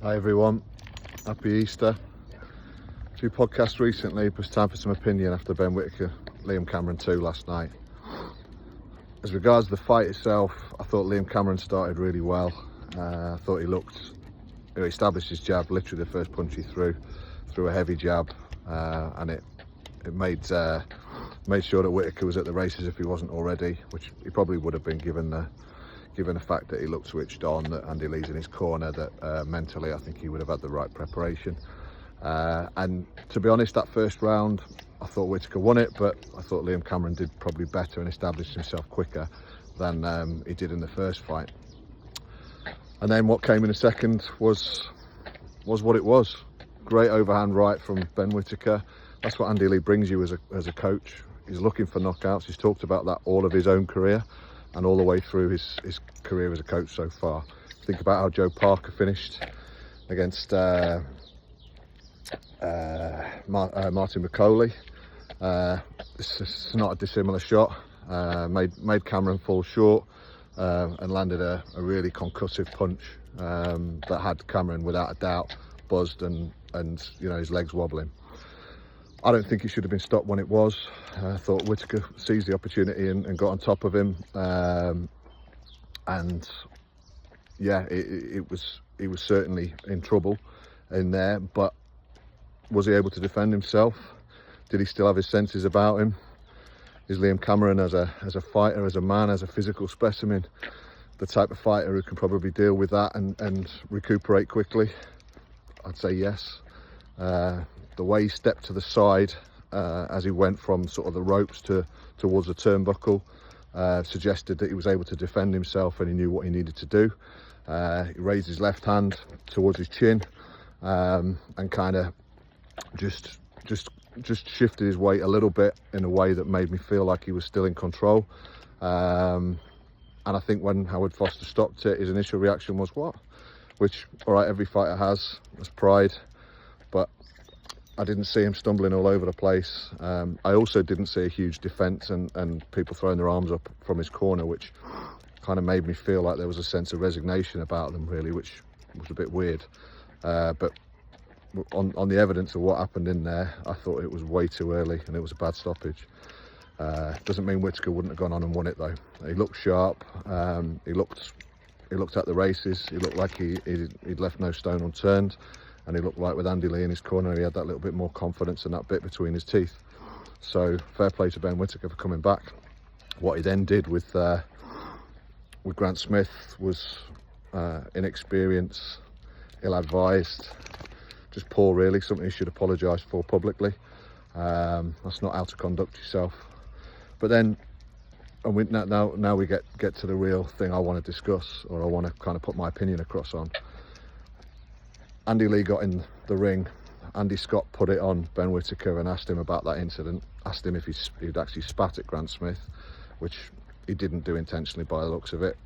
Hi everyone, happy Easter. A few podcasts recently, but it's time for some opinion after Ben Whittaker, Liam Cameron 2 last night. As regards the fight itself, I thought Liam Cameron started really well. I thought he established his jab, literally the first punch he threw a heavy jab, and it made sure that Whittaker was at the races if he wasn't already, which he probably would have been given the fact that he looked switched on, that Andy Lee's in his corner, that mentally I think he would have had the right preparation. And to be honest, that first round, I thought Whittaker won it, but I thought Liam Cameron did probably better and established himself quicker than he did in the first fight. And then what came in a second was what it was. Great overhand right from Ben Whittaker. That's what Andy Lee brings you as a coach. He's looking for knockouts. He's talked about that all of his own career and all the way through his career as a coach so far. Think about how Joe Parker finished against Martin McCauley. It's not a dissimilar shot. Made Cameron fall short and landed a really concussive punch that had Cameron without a doubt buzzed and you know, his legs wobbling. I don't think it should have been stopped when it was. I thought Whittaker seized the opportunity and got on top of him. And yeah, he was certainly in trouble in there, but was he able to defend himself? Did he still have his senses about him? Is Liam Cameron as a fighter, as a man, as a physical specimen, the type of fighter who can probably deal with that and recuperate quickly? I'd say yes. The way he stepped to the side as he went from sort of the ropes towards the turnbuckle suggested that he was able to defend himself and he knew what he needed to do. He raised his left hand towards his chin and kind of just shifted his weight a little bit in a way that made me feel like he was still in control. And I think when Howard Foster stopped it, his initial reaction was, what? Which, all right, every fighter has pride, but I didn't see him stumbling all over the place. I also didn't see a huge defence and people throwing their arms up from his corner, which kind of made me feel like there was a sense of resignation about them, really, which was a bit weird. But on the evidence of what happened in there, I thought it was way too early and it was a bad stoppage. Doesn't mean Whittaker wouldn't have gone on and won it though. He looked sharp. He looked at the races. He looked like he'd left no stone unturned. And he looked like with Andy Lee in his corner, he had that little bit more confidence and that bit between his teeth. So fair play to Ben Whittaker for coming back. What he then did with Grant Smith was inexperience, ill-advised, just poor really, something he should apologise for publicly. That's not how to conduct yourself. But then, now we get to the real thing I want to discuss, or I want to kind of put my opinion across on. Andy Lee got in the ring. Andy Scott put it on Ben Whittaker and asked him about that incident. Asked him if he'd actually spat at Grant Smith, which he didn't do intentionally by the looks of it.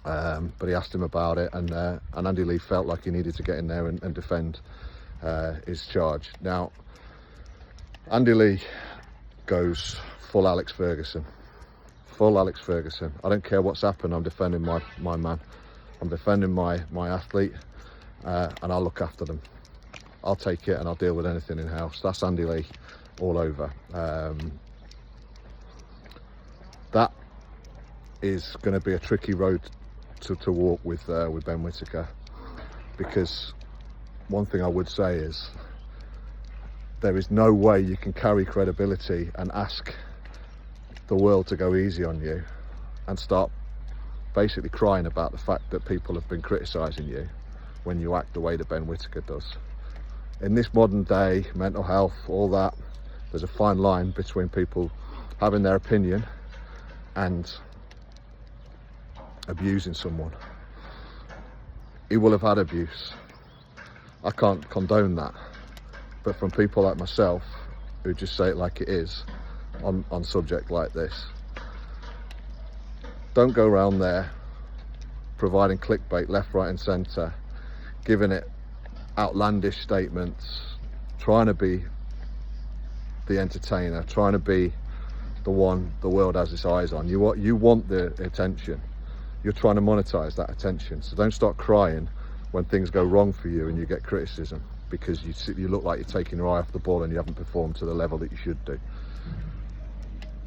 But he asked him about it, and Andy Lee felt like he needed to get in there and defend his charge. Now, Andy Lee goes full Alex Ferguson. Full Alex Ferguson. I don't care what's happened. I'm defending my man. I'm defending my athlete. And I'll look after them. I'll take it and I'll deal with anything in house. That's Andy Lee all over. That is going to be a tricky road to walk with Ben Whittaker, because one thing I would say is there is no way you can carry credibility and ask the world to go easy on you and start basically crying about the fact that people have been criticising you when you act the way that Ben Whittaker does. In this modern day, mental health, all that, there's a fine line between people having their opinion and abusing someone. He will have had abuse. I can't condone that. But from people like myself, who just say it like it is on subject like this, don't go around there providing clickbait left, right and centre, giving it outlandish statements, trying to be the entertainer, trying to be the one the world has its eyes on. You want the attention. You're trying to monetize that attention. So don't start crying when things go wrong for you and you get criticism because you look like you're taking your eye off the ball and you haven't performed to the level that you should do.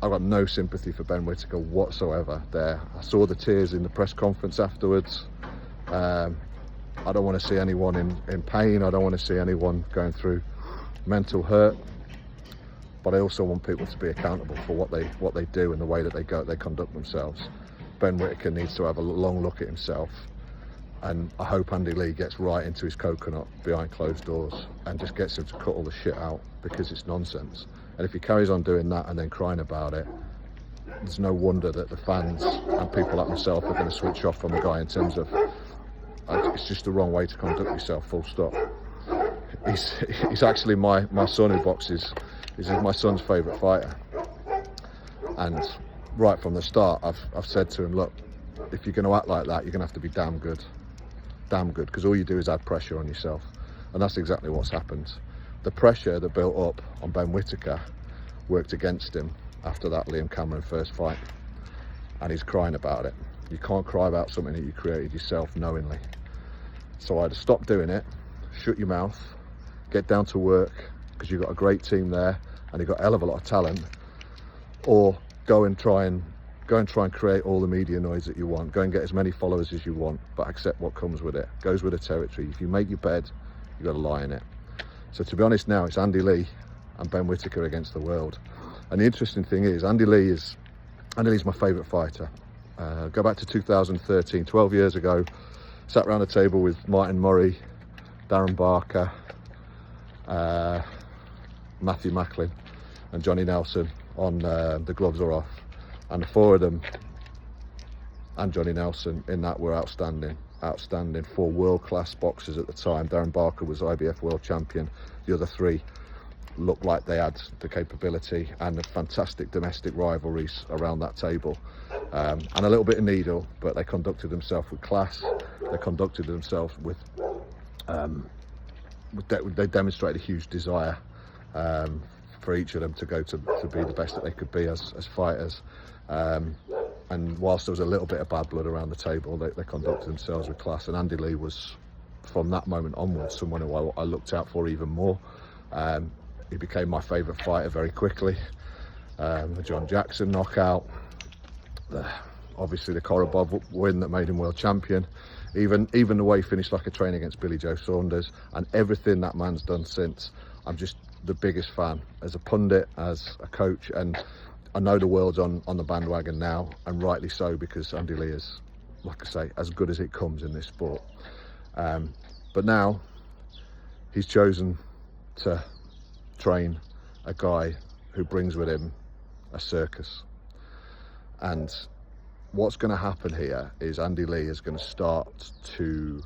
I've got no sympathy for Ben Whittaker whatsoever there. I saw the tears in the press conference afterwards. I don't want to see anyone in pain. I don't want to see anyone going through mental hurt. But I also want people to be accountable for what they do and the way that they conduct themselves. Ben Whittaker needs to have a long look at himself, and I hope Andy Lee gets right into his coconut behind closed doors and just gets him to cut all the shit out, because it's nonsense. And if he carries on doing that and then crying about it, there's no wonder that the fans and people like myself are going to switch off from the guy, in terms of it's just the wrong way to conduct yourself, full stop. He's actually my son who boxes. He's my son's favourite fighter, and right from the start I've said to him, look, if you're going to act like that, you're going to have to be damn good, because all you do is add pressure on yourself. And that's exactly what's happened. The pressure that built up on Ben Whittaker worked against him after that Liam Cameron first fight, and he's crying about it. You can't cry about something that you created yourself knowingly. So either stop doing it, shut your mouth, get down to work, because you've got a great team there and you've got a hell of a lot of talent, or go and try and create all the media noise that you want. Go and get as many followers as you want, but accept what comes with it. Goes with the territory. If you make your bed, you've got to lie in it. So to be honest, now it's Andy Lee and Ben Whittaker against the world. And the interesting thing is, Andy Lee's my favourite fighter. Go back to 2013, 12 years ago, sat around a table with Martin Murray, Darren Barker, Matthew Macklin and Johnny Nelson on The Gloves Are Off, and the four of them and Johnny Nelson in that were outstanding. Four world-class boxers at the time. Darren Barker was IBF world champion. The other three looked like they had the capability, and the fantastic domestic rivalries around that table, and a little bit of needle, but they conducted themselves with class. They conducted themselves with they demonstrated a huge desire for each of them to go to be the best that they could be as fighters. And whilst there was a little bit of bad blood around the table, they conducted themselves with class. And Andy Lee was, from that moment onwards, someone who I looked out for even more. He became my favourite fighter very quickly. The John Jackson knockout, obviously the Korobov win that made him world champion, even the way he finished like a train against Billy Joe Saunders, and everything that man's done since. I'm just the biggest fan as a pundit, as a coach, and I know the world's on the bandwagon now, and rightly so, because Andy Lee is, like I say, as good as it comes in this sport. But now he's chosen to train a guy who brings with him a circus. And what's going to happen here is Andy Lee is going to start to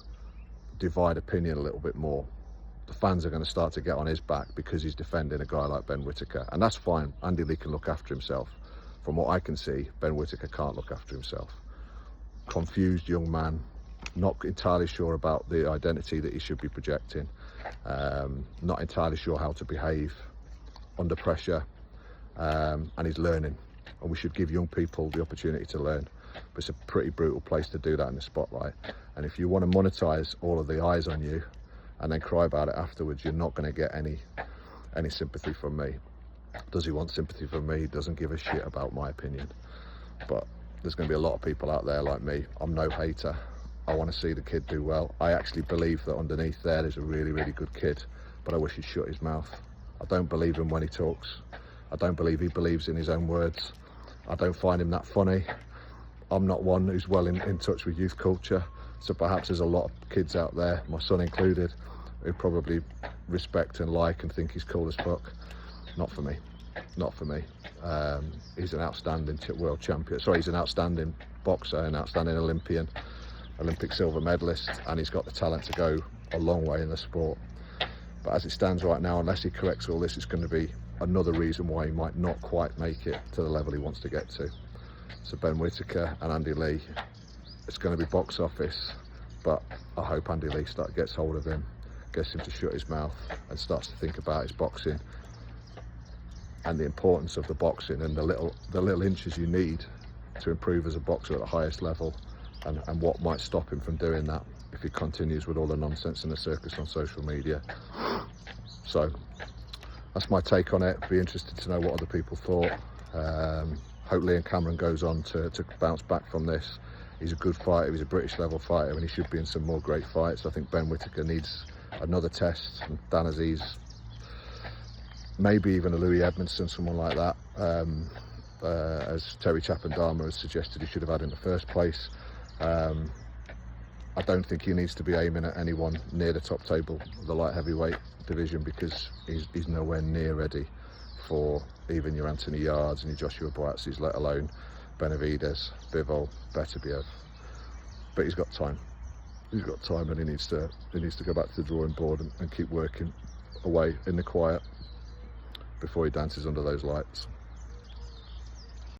divide opinion a little bit more. The fans are going to start to get on his back because he's defending a guy like Ben Whittaker, and that's fine. Andy Lee can look after himself. From what I can see, Ben Whittaker can't look after himself. Confused young man, not entirely sure about the identity that he should be projecting, not entirely sure how to behave under pressure, and he's learning. And we should give young people the opportunity to learn. But it's a pretty brutal place to do that in the spotlight. And if you want to monetize all of the eyes on you and then cry about it afterwards, you're not going to get any sympathy from me. Does he want sympathy from me? He doesn't give a shit about my opinion. But there's going to be a lot of people out there like me. I'm no hater. I want to see the kid do well. I actually believe that underneath there's a really, really good kid, but I wish he'd shut his mouth. I don't believe him when he talks. I don't believe he believes in his own words. I don't find him that funny. I'm not one who's well in touch with youth culture, so perhaps there's a lot of kids out there, my son included, who probably respect and like and think he's cool as fuck. Not for me. Not for me. He's an outstanding world champion. Sorry, he's an outstanding boxer, an outstanding Olympian, Olympic silver medalist, and he's got the talent to go a long way in the sport. But as it stands right now, unless he corrects all this, it's going to be another reason why he might not quite make it to the level he wants to get to. So Ben Whittaker and Andy Lee, it's going to be box office, but I hope Andy Lee gets hold of him, gets him to shut his mouth and starts to think about his boxing and the importance of the boxing and the little inches you need to improve as a boxer at the highest level, and what might stop him from doing that. if he continues with all the nonsense and the circus on social media. So that's my take on it. Be interested to know what other people thought. Hope Liam Cameron goes on to bounce back from this. He's a good fighter, he's a British level fighter, and he should be in some more great fights. I think Ben Whittaker needs another test, and Dan Aziz, maybe even a Louis Edmondson, someone like that, as Terry Chappendama has suggested he should have had in the first place. I don't think he needs to be aiming at anyone near the top table of the light heavyweight division, because he's nowhere near ready for even your Anthony Yards and your Joshua Buatsis, let alone Benavidez, Bivol, Beterbiev. But he's got time. He's got time, and he needs to go back to the drawing board and keep working away in the quiet before he dances under those lights.